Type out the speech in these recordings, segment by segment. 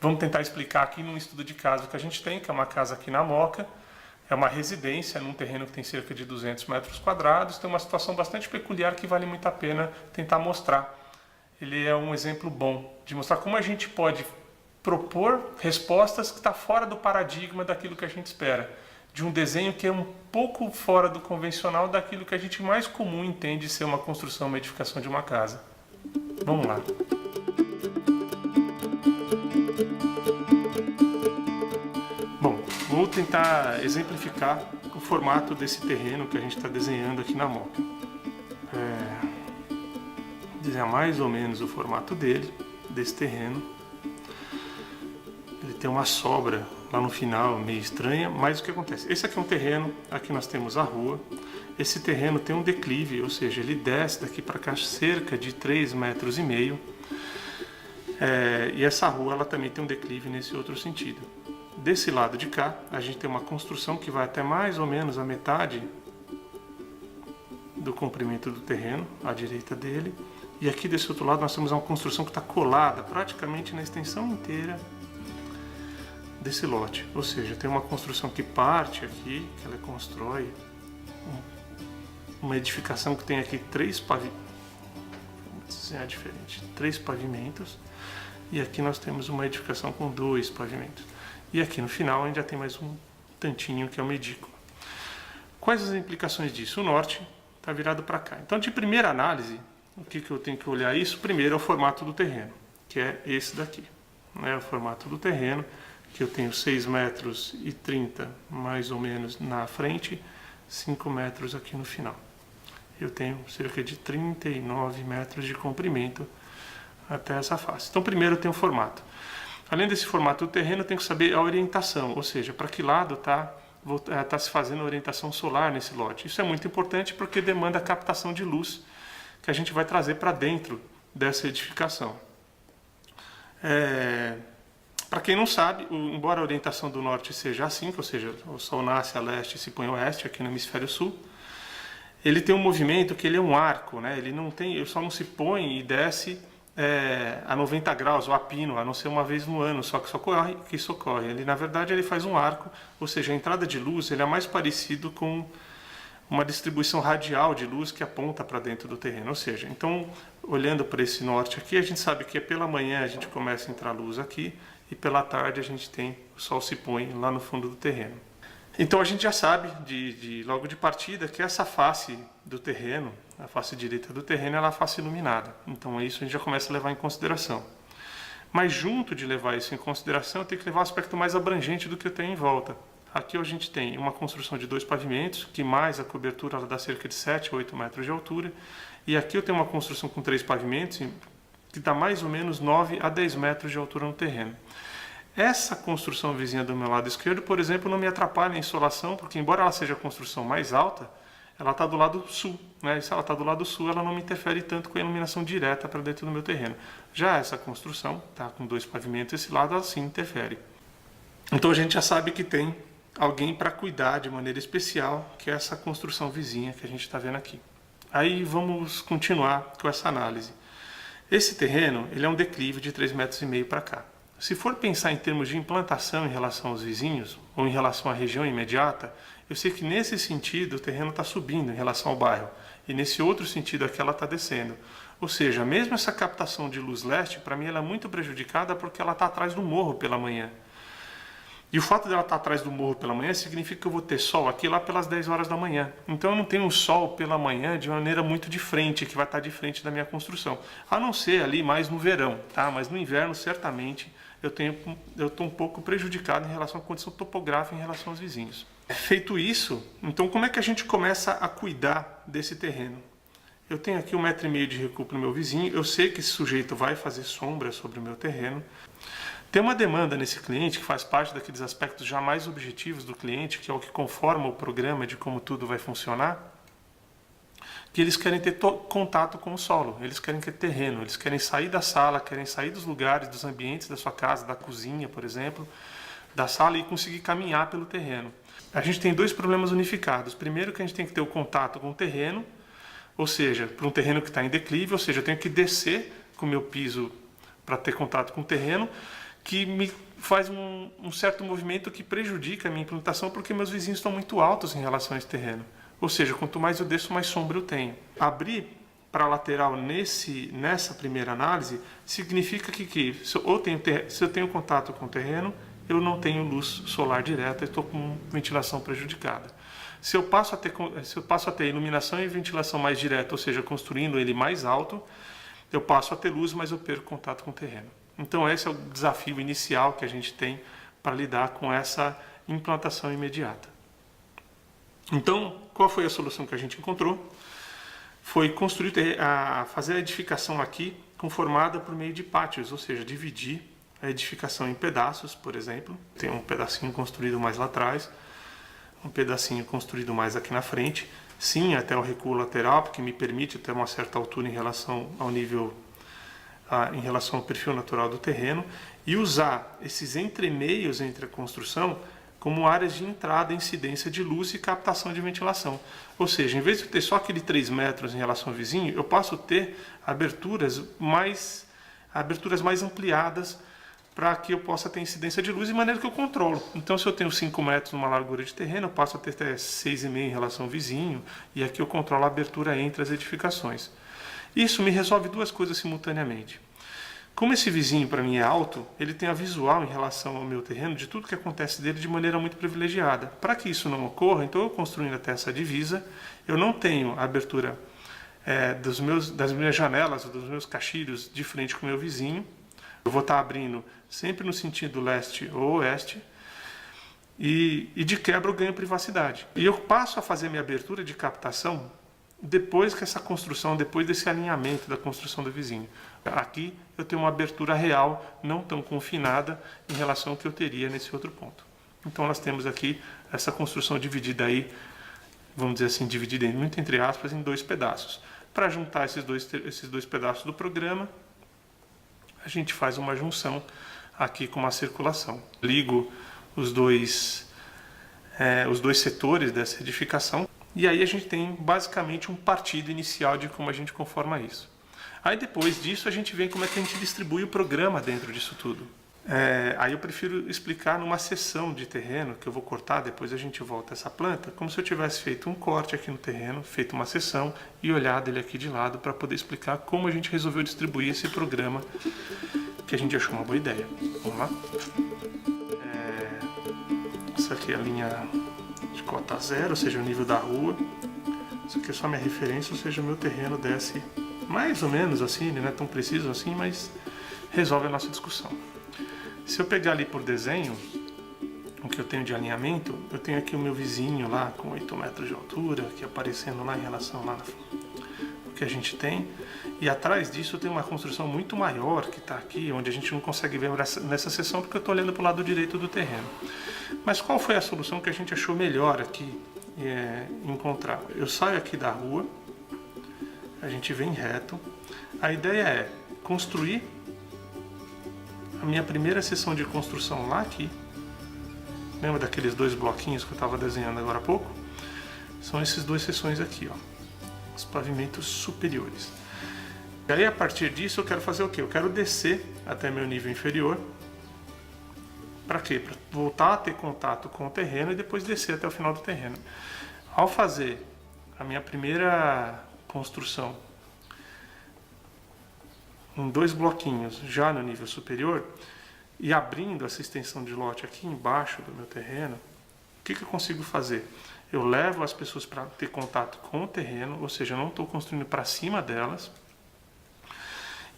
Vamos tentar explicar aqui num estudo de caso que a gente tem, que é uma casa aqui na Moca. É uma residência num terreno que tem cerca de 200 metros quadrados. Tem uma situação bastante peculiar que vale muito a pena tentar mostrar. Ele é um exemplo bom de mostrar como a gente pode propor respostas que estão fora do paradigma daquilo que a gente espera. De um desenho que é um pouco fora do convencional, daquilo que a gente mais comum entende ser uma construção, uma edificação de uma casa. Vamos lá. Bom, vou tentar exemplificar o formato desse terreno que a gente está desenhando aqui na Moca. Desenhar mais ou menos o formato desse terreno. Ele tem uma sobra lá no final, meio estranha, mas o que acontece? Esse aqui é um terreno, aqui nós temos a rua. Esse terreno tem um declive, ou seja, ele desce daqui para cá cerca de 3,5 metros. E essa rua ela também tem um declive nesse outro sentido. Desse lado de cá, a gente tem uma construção que vai até mais ou menos a metade do comprimento do terreno, à direita dele. E aqui desse outro lado nós temos uma construção que está colada praticamente na extensão inteira desse lote. Ou seja, tem uma construção que parte aqui, que ela constrói uma edificação que tem aqui três pavimentos. E aqui nós temos uma edificação com 2 pavimentos. E aqui no final ainda tem mais um tantinho que é uma edícula. Quais as implicações disso? O norte está virado para cá. Então, de primeira análise, o que eu tenho que olhar isso? Primeiro é o formato do terreno, que é esse daqui. O formato do terreno, que eu tenho 6,30 metros mais ou menos na frente, 5 metros aqui no final. Eu tenho cerca de 39 metros de comprimento até essa face. Então, primeiro eu tenho o formato. Além desse formato do terreno, eu tenho que saber a orientação, ou seja, para que lado está se fazendo a orientação solar nesse lote. Isso é muito importante porque demanda a captação de luz que a gente vai trazer para dentro dessa edificação. Para quem não sabe, embora a orientação do norte seja assim, ou seja, o sol nasce a leste e se põe a oeste, aqui no hemisfério sul, ele tem um movimento que ele é um arco, né? Ele só não se põe e desce a 90 graus, ou a pino, a não ser uma vez no ano, só que isso ocorre. Ele, na verdade, ele faz um arco, ou seja, a entrada de luz ele é mais parecido com uma distribuição radial de luz que aponta para dentro do terreno. Ou seja, então, olhando para esse norte aqui, a gente sabe que pela manhã a gente começa a entrar luz aqui, e pela tarde a gente tem, o sol se põe lá no fundo do terreno. Então a gente já sabe, logo de partida, que essa face do terreno, a face direita do terreno, ela é a face iluminada. Então isso a gente já começa a levar em consideração. Mas junto de levar isso em consideração, eu tenho que levar um aspecto mais abrangente do que eu tenho em volta. Aqui a gente tem uma construção de 2 pavimentos, que mais a cobertura ela dá cerca de 7 a 8 metros de altura. E aqui eu tenho uma construção com 3 pavimentos, que dá mais ou menos 9 a 10 metros de altura no terreno. Essa construção vizinha do meu lado esquerdo, por exemplo, não me atrapalha na insolação, porque embora ela seja a construção mais alta, ela está do lado sul, né? E se ela está do lado sul, ela não me interfere tanto com a iluminação direta para dentro do meu terreno. Já essa construção, tá com 2 pavimentos, esse lado ela sim interfere. Então a gente já sabe que tem alguém para cuidar de maneira especial, que é essa construção vizinha que a gente está vendo aqui. Aí vamos continuar com essa análise. Esse terreno, ele é um declive de 3,5 metros para cá. Se for pensar em termos de implantação em relação aos vizinhos, ou em relação à região imediata, eu sei que nesse sentido o terreno está subindo em relação ao bairro, e nesse outro sentido aqui ela está descendo. Ou seja, mesmo essa captação de luz leste, para mim ela é muito prejudicada porque ela está atrás do morro pela manhã. E o fato dela estar atrás do morro pela manhã significa que eu vou ter sol aqui lá pelas 10 horas da manhã. Então eu não tenho um sol pela manhã de maneira muito de frente, que vai estar de frente da minha construção. A não ser ali mais no verão, tá? Mas no inverno, certamente, eu estou um pouco prejudicado em relação à condição topográfica em relação aos vizinhos. Feito isso, então como é que a gente começa a cuidar desse terreno? Eu tenho aqui 1,5 metro de recuo para o meu vizinho, eu sei que esse sujeito vai fazer sombra sobre o meu terreno. Tem uma demanda nesse cliente que faz parte daqueles aspectos já mais objetivos do cliente, que é o que conforma o programa de como tudo vai funcionar, que eles querem ter contato com o solo, eles querem ter terreno, eles querem sair da sala, querem sair dos lugares, dos ambientes da sua casa, da cozinha, por exemplo, da sala e conseguir caminhar pelo terreno. A gente tem 2 problemas unificados. Primeiro que a gente tem que ter o contato com o terreno, ou seja, para um terreno que está em declive, ou seja, eu tenho que descer com o meu piso para ter contato com o terreno, que me faz um certo movimento que prejudica a minha implantação, porque meus vizinhos estão muito altos em relação a esse terreno. Ou seja, quanto mais eu desço, mais sombra eu tenho. Abrir para a lateral nessa primeira análise significa que se eu tenho contato com o terreno, eu não tenho luz solar direta, estou com ventilação prejudicada. Se eu passo a ter iluminação e ventilação mais direta, ou seja, construindo ele mais alto, eu passo a ter luz, mas eu perco contato com o terreno. Então esse é o desafio inicial que a gente tem para lidar com essa implantação imediata. Então, qual foi a solução que a gente encontrou? Foi fazer a edificação aqui conformada por meio de pátios, ou seja, dividir a edificação em pedaços, por exemplo. Tem um pedacinho construído mais lá atrás, um pedacinho construído mais aqui na frente. Sim, até o recuo lateral, porque me permite ter uma certa altura em relação ao nível, em relação ao perfil natural do terreno, e usar esses entremeios entre a construção como áreas de entrada, incidência de luz e captação de ventilação. Ou seja, em vez de ter só aquele 3 metros em relação ao vizinho, eu passo a ter aberturas mais ampliadas para que eu possa ter incidência de luz de maneira que eu controlo. Então, se eu tenho 5 metros numa largura de terreno, eu passo a ter até 6,5 em relação ao vizinho, e aqui eu controlo a abertura entre as edificações. Isso me resolve duas coisas simultaneamente. Como esse vizinho para mim é alto, ele tem a visual em relação ao meu terreno de tudo que acontece dele de maneira muito privilegiada. Para que isso não ocorra, então eu construindo até essa divisa, eu não tenho a abertura das minhas janelas, dos meus caixilhos de frente com o meu vizinho. Eu vou estar abrindo sempre no sentido leste ou oeste, e de quebra eu ganho privacidade. E eu passo a fazer minha abertura de captação depois desse alinhamento da construção do vizinho. Aqui eu tenho uma abertura real, não tão confinada em relação ao que eu teria nesse outro ponto. Então nós temos aqui essa construção dividida aí, vamos dizer assim, dividida muito entre aspas, em 2 pedaços. Para juntar esses dois pedaços do programa, a gente faz uma junção aqui com uma circulação. Ligo os dois setores dessa edificação, e aí a gente tem basicamente um partido inicial de como a gente conforma isso. Aí depois disso a gente vê como é que a gente distribui o programa dentro disso tudo. Aí eu prefiro explicar numa seção de terreno, que eu vou cortar, depois a gente volta essa planta, como se eu tivesse feito um corte aqui no terreno, feito uma seção e olhado ele aqui de lado para poder explicar como a gente resolveu distribuir esse programa que a gente achou uma boa ideia. Vamos lá? Essa aqui é a linha de cota zero, ou seja, o nível da rua. Isso aqui é só minha referência, ou seja, o meu terreno desce mais ou menos assim, ele não é tão preciso assim, mas resolve a nossa discussão. Se eu pegar ali por desenho, o que eu tenho de alinhamento, eu tenho aqui o meu vizinho lá com 8 metros de altura, aqui aparecendo lá em relação lá o que a gente tem. E atrás disso eu tenho uma construção muito maior que está aqui, onde a gente não consegue ver nessa seção porque eu estou olhando para o lado direito do terreno. Mas qual foi a solução que a gente achou melhor aqui encontrar? Eu saio aqui da rua, a gente vem reto. A ideia é construir a minha primeira seção de construção lá aqui. Lembra daqueles 2 bloquinhos que eu estava desenhando agora há pouco? São essas 2 seções aqui, ó, os pavimentos superiores. E aí a partir disso eu quero fazer o quê? Eu quero descer até meu nível inferior. Para quê? Para voltar a ter contato com o terreno e depois descer até o final do terreno. Ao fazer a minha primeira construção em 2 bloquinhos já no nível superior e abrindo essa extensão de lote aqui embaixo do meu terreno, o que eu consigo fazer? Eu levo as pessoas para ter contato com o terreno, ou seja, eu não estou construindo para cima delas,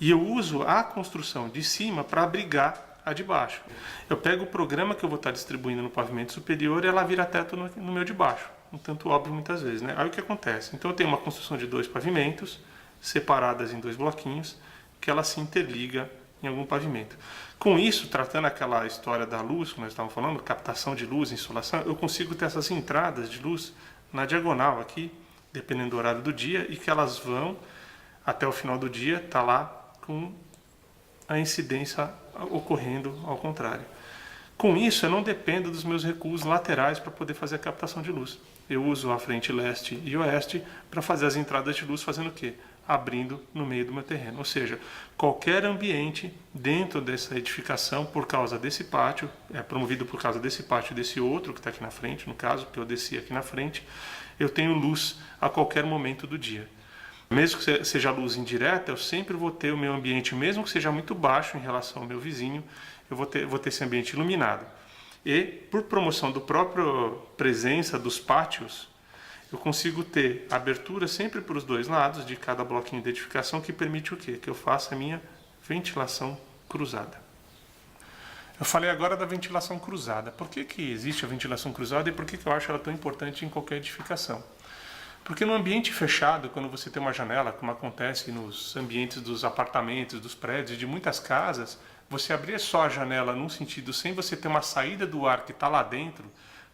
e eu uso a construção de cima para abrigar a de baixo. Eu pego o programa que eu vou estar distribuindo no pavimento superior e ela vira teto no meu de baixo, um tanto óbvio muitas vezes, né? Aí o que acontece? Então eu tenho uma construção de 2 pavimentos separadas em 2 bloquinhos, que ela se interliga em algum pavimento. Com isso, tratando aquela história da luz que nós estávamos falando, captação de luz, insolação, eu consigo ter essas entradas de luz na diagonal aqui, dependendo do horário do dia, e que elas vão até o final do dia, tá lá com a incidência ocorrendo ao contrário. Com isso, eu não dependo dos meus recuos laterais para poder fazer a captação de luz. Eu uso a frente leste e oeste para fazer as entradas de luz, fazendo o quê? abrindo no meio do meu terreno. Ou seja, qualquer ambiente dentro dessa edificação, por causa desse pátio, é promovido por causa desse pátio e desse outro que está aqui na frente, no caso, que eu desci aqui na frente, eu tenho luz a qualquer momento do dia. Mesmo que seja luz indireta, eu sempre vou ter o meu ambiente, mesmo que seja muito baixo em relação ao meu vizinho, eu vou ter esse ambiente iluminado. E, por promoção do próprio presença dos pátios, eu consigo ter abertura sempre para os dois lados de cada bloquinho de edificação, que permite o quê? Que eu faça a minha ventilação cruzada. Eu falei agora da ventilação cruzada. Por que existe a ventilação cruzada e por que eu acho ela tão importante em qualquer edificação? Porque no ambiente fechado, quando você tem uma janela, como acontece nos ambientes dos apartamentos, dos prédios, de muitas casas, você abrir só a janela num sentido sem você ter uma saída do ar que está lá dentro,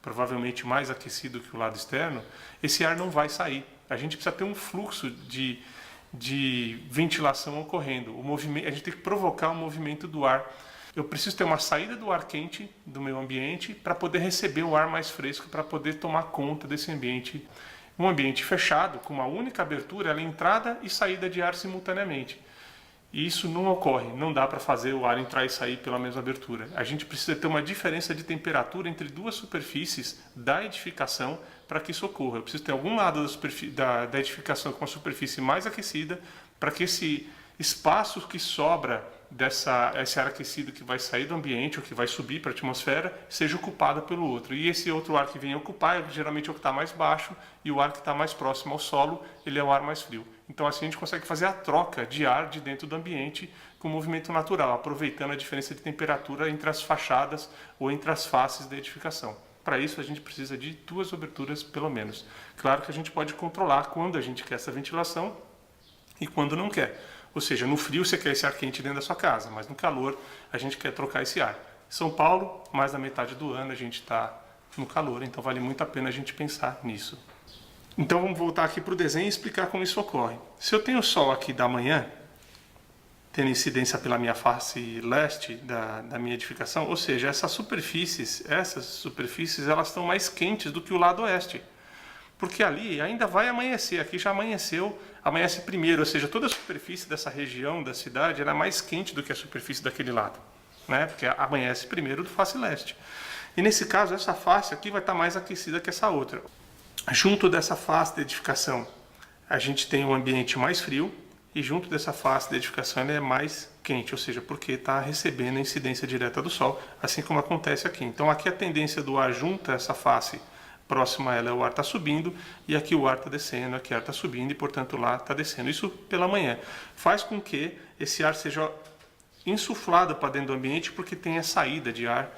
provavelmente mais aquecido que o lado externo, esse ar não vai sair. A gente precisa ter um fluxo de ventilação ocorrendo. A gente tem que provocar o movimento do ar. Eu preciso ter uma saída do ar quente do meu ambiente para poder receber o ar mais fresco, para poder tomar conta desse ambiente. Um ambiente fechado, com uma única abertura, ela é entrada e saída de ar simultaneamente. E isso não ocorre, não dá para fazer o ar entrar e sair pela mesma abertura. A gente precisa ter uma diferença de temperatura entre duas superfícies da edificação para que isso ocorra. Eu preciso ter algum lado da edificação com a superfície mais aquecida para que esse espaço que sobra esse ar aquecido que vai sair do ambiente ou que vai subir para a atmosfera seja ocupado pelo outro. E esse outro ar que vem ocupar, geralmente é o que está mais baixo, e o ar que está mais próximo ao solo, ele é o ar mais frio. Então assim a gente consegue fazer a troca de ar de dentro do ambiente com movimento natural, aproveitando a diferença de temperatura entre as fachadas ou entre as faces da edificação. Para isso a gente precisa de duas aberturas pelo menos. Claro que a gente pode controlar quando a gente quer essa ventilação e quando não quer. Ou seja, no frio você quer esse ar quente dentro da sua casa, mas no calor a gente quer trocar esse ar. Em São Paulo, mais da metade do ano a gente está no calor, então vale muito a pena a gente pensar nisso. Então vamos voltar aqui para o desenho e explicar como isso ocorre. Se eu tenho o sol aqui da manhã, tendo incidência pela minha face leste da minha edificação, ou seja, essas superfícies elas estão mais quentes do que o lado oeste. Porque ali ainda vai amanhecer, aqui já amanheceu, amanhece primeiro, ou seja, toda a superfície dessa região da cidade ela é mais quente do que a superfície daquele lado, né? Porque amanhece primeiro do face leste. E nesse caso, essa face aqui vai estar mais aquecida que essa outra. Junto dessa face de edificação, a gente tem um ambiente mais frio, e junto dessa face de edificação ela é mais quente, ou seja, porque está recebendo a incidência direta do sol, assim como acontece aqui. Então aqui a tendência do ar junto a essa face próxima a ela, o ar está subindo, e aqui o ar está descendo, aqui o ar está subindo, e portanto lá está descendo. Isso pela manhã. Faz com que esse ar seja insuflado para dentro do ambiente, porque tem a saída de ar.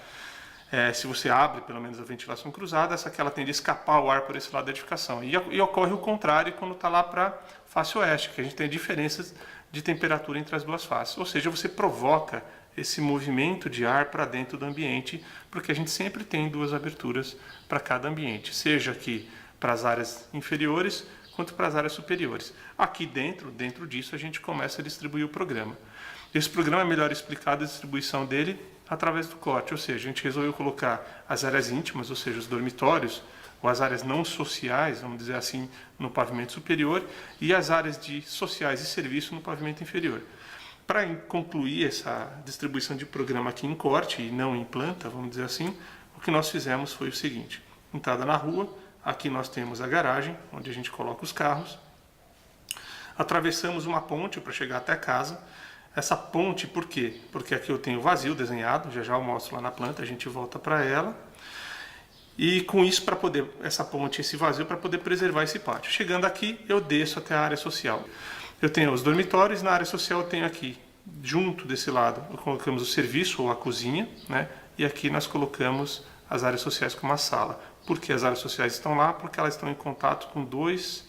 Se você abre pelo menos a ventilação cruzada, essa aqui ela tende a escapar o ar por esse lado da edificação. E ocorre o contrário quando está lá para a face oeste, que a gente tem diferenças de temperatura entre as duas faces. Ou seja, você provoca esse movimento de ar para dentro do ambiente, porque a gente sempre tem duas aberturas para cada ambiente, seja aqui para as áreas inferiores, quanto para as áreas superiores. Aqui dentro disso, a gente começa a distribuir o programa. Esse programa é melhor explicado a distribuição dele através do corte, ou seja, a gente resolveu colocar as áreas íntimas, ou seja, os dormitórios, ou as áreas não sociais, vamos dizer assim, no pavimento superior, e as áreas de sociais e serviço no pavimento inferior. Para concluir essa distribuição de programa aqui em corte e não em planta, vamos dizer assim, o que nós fizemos foi o seguinte: entrada na rua, aqui nós temos a garagem, onde a gente coloca os carros, atravessamos uma ponte para chegar até casa. Essa ponte, por quê? Porque aqui eu tenho vazio desenhado, já eu mostro lá na planta, a gente volta para ela. E com isso, para poder, essa ponte, esse vazio, para poder preservar esse pátio. Chegando aqui, eu desço até a área social. Eu tenho os dormitórios, na área social eu tenho aqui, junto desse lado, colocamos o serviço ou a cozinha, né? E aqui nós colocamos as áreas sociais como a sala. Por que as áreas sociais estão lá? Porque elas estão em contato com dois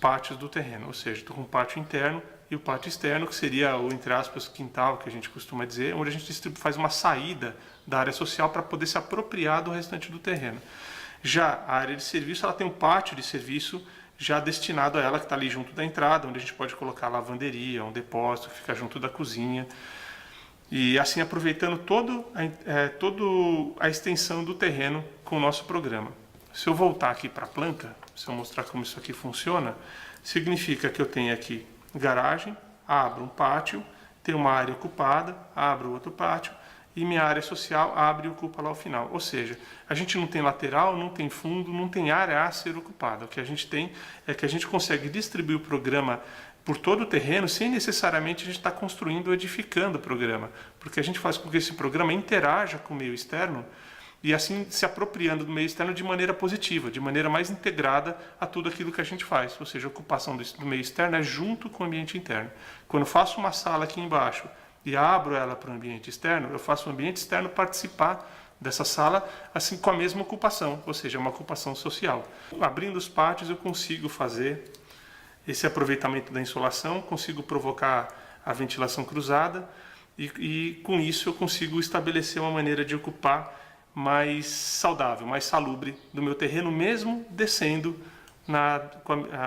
pátios do terreno, ou seja, estou com o pátio interno e o pátio externo, que seria o, entre aspas, quintal, que a gente costuma dizer, onde a gente faz uma saída da área social para poder se apropriar do restante do terreno. Já a área de serviço, ela tem um pátio de serviço já destinado a ela, que está ali junto da entrada, onde a gente pode colocar a lavanderia, um depósito, que fica junto da cozinha. E assim aproveitando toda a extensão do terreno com o nosso programa. Se eu voltar aqui para a planta, se eu mostrar como isso aqui funciona, significa que eu tenho aqui garagem, abro um pátio, tenho uma área ocupada, abro outro pátio, e minha área social abre e ocupa lá ao final. Ou seja, a gente não tem lateral, não tem fundo, não tem área a ser ocupada. O que a gente tem é que a gente consegue distribuir o programa por todo o terreno sem necessariamente a gente estar construindo ou edificando o programa, porque a gente faz com que esse programa interaja com o meio externo e assim se apropriando do meio externo de maneira positiva, de maneira mais integrada a tudo aquilo que a gente faz. Ou seja, a ocupação do meio externo é junto com o ambiente interno. Quando eu faço uma sala aqui embaixo e abro ela para o ambiente externo, eu faço o ambiente externo participar dessa sala assim com a mesma ocupação, ou seja, uma ocupação social. Abrindo os pátios eu consigo fazer esse aproveitamento da insolação, consigo provocar a ventilação cruzada e com isso eu consigo estabelecer uma maneira de ocupar mais saudável, mais salubre do meu terreno, mesmo descendo,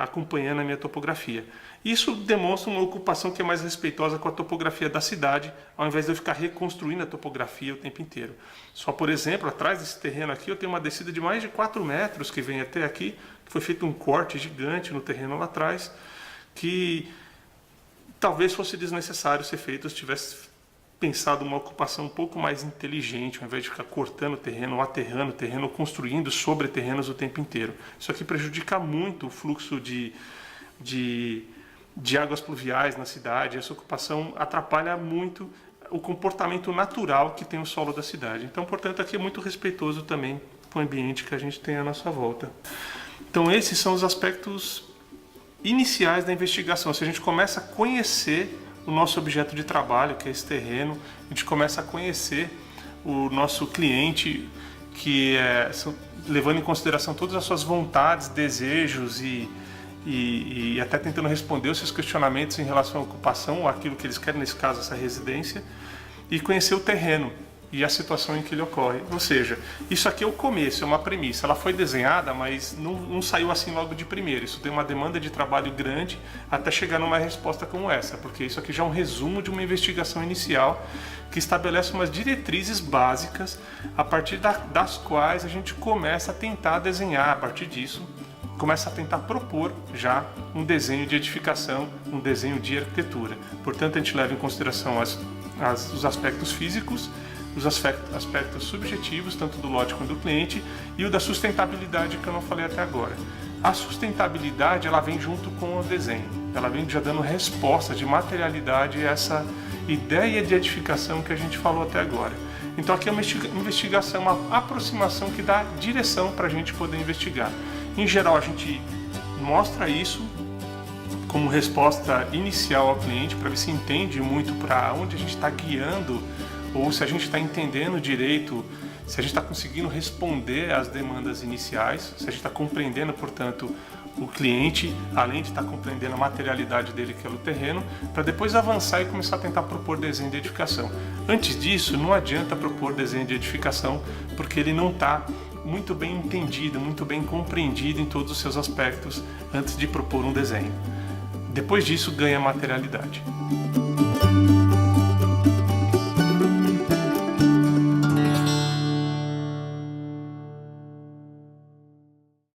acompanhando a minha topografia. Isso demonstra uma ocupação que é mais respeitosa com a topografia da cidade, ao invés de eu ficar reconstruindo a topografia o tempo inteiro. Só, por exemplo, atrás desse terreno aqui eu tenho uma descida de mais de 4 metros que vem até aqui, que foi feito um corte gigante no terreno lá atrás, que talvez fosse desnecessário ser feito se tivesse pensado uma ocupação um pouco mais inteligente, ao invés de ficar cortando o terreno, ou aterrando o terreno, ou construindo sobre terrenos o tempo inteiro. Isso aqui prejudica muito o fluxo de águas pluviais na cidade. Essa ocupação atrapalha muito o comportamento natural que tem o solo da cidade. Então, portanto, aqui é muito respeitoso também com o ambiente que a gente tem à nossa volta. Então, esses são os aspectos iniciais da investigação. Se a gente começa a conhecer o nosso objeto de trabalho, que é esse terreno, a gente começa a conhecer o nosso cliente, levando em consideração todas as suas vontades, desejos e até tentando responder os seus questionamentos em relação à ocupação, ou aquilo que eles querem, nesse caso, essa residência, e conhecer o terreno e a situação em que ele ocorre. Ou seja, isso aqui é o começo, é uma premissa. Ela foi desenhada, mas não saiu assim logo de primeira. Isso tem uma demanda de trabalho grande até chegar numa resposta como essa, porque isso aqui já é um resumo de uma investigação inicial que estabelece umas diretrizes básicas a partir das quais a gente começa a tentar desenhar, a partir disso, começa a tentar propor já um desenho de edificação, um desenho de arquitetura. Portanto, a gente leva em consideração os aspectos físicos, os aspectos subjetivos, tanto do lote quanto do cliente, e o da sustentabilidade, que eu não falei até agora. A sustentabilidade, ela vem junto com o desenho, ela vem já dando resposta de materialidade a essa ideia de edificação que a gente falou até agora. Então aqui é uma investigação, uma aproximação que dá direção para a gente poder investigar. Em geral, a gente mostra isso como resposta inicial ao cliente, para ver se entende muito para onde a gente está guiando, ou se a gente está entendendo direito, se a gente está conseguindo responder às demandas iniciais, se a gente está compreendendo, portanto, o cliente, além de estar compreendendo a materialidade dele, que é o terreno, para depois avançar e começar a tentar propor desenho de edificação. Antes disso, não adianta propor desenho de edificação, porque ele não está muito bem entendido, muito bem compreendido em todos os seus aspectos antes de propor um desenho. Depois disso, ganha materialidade.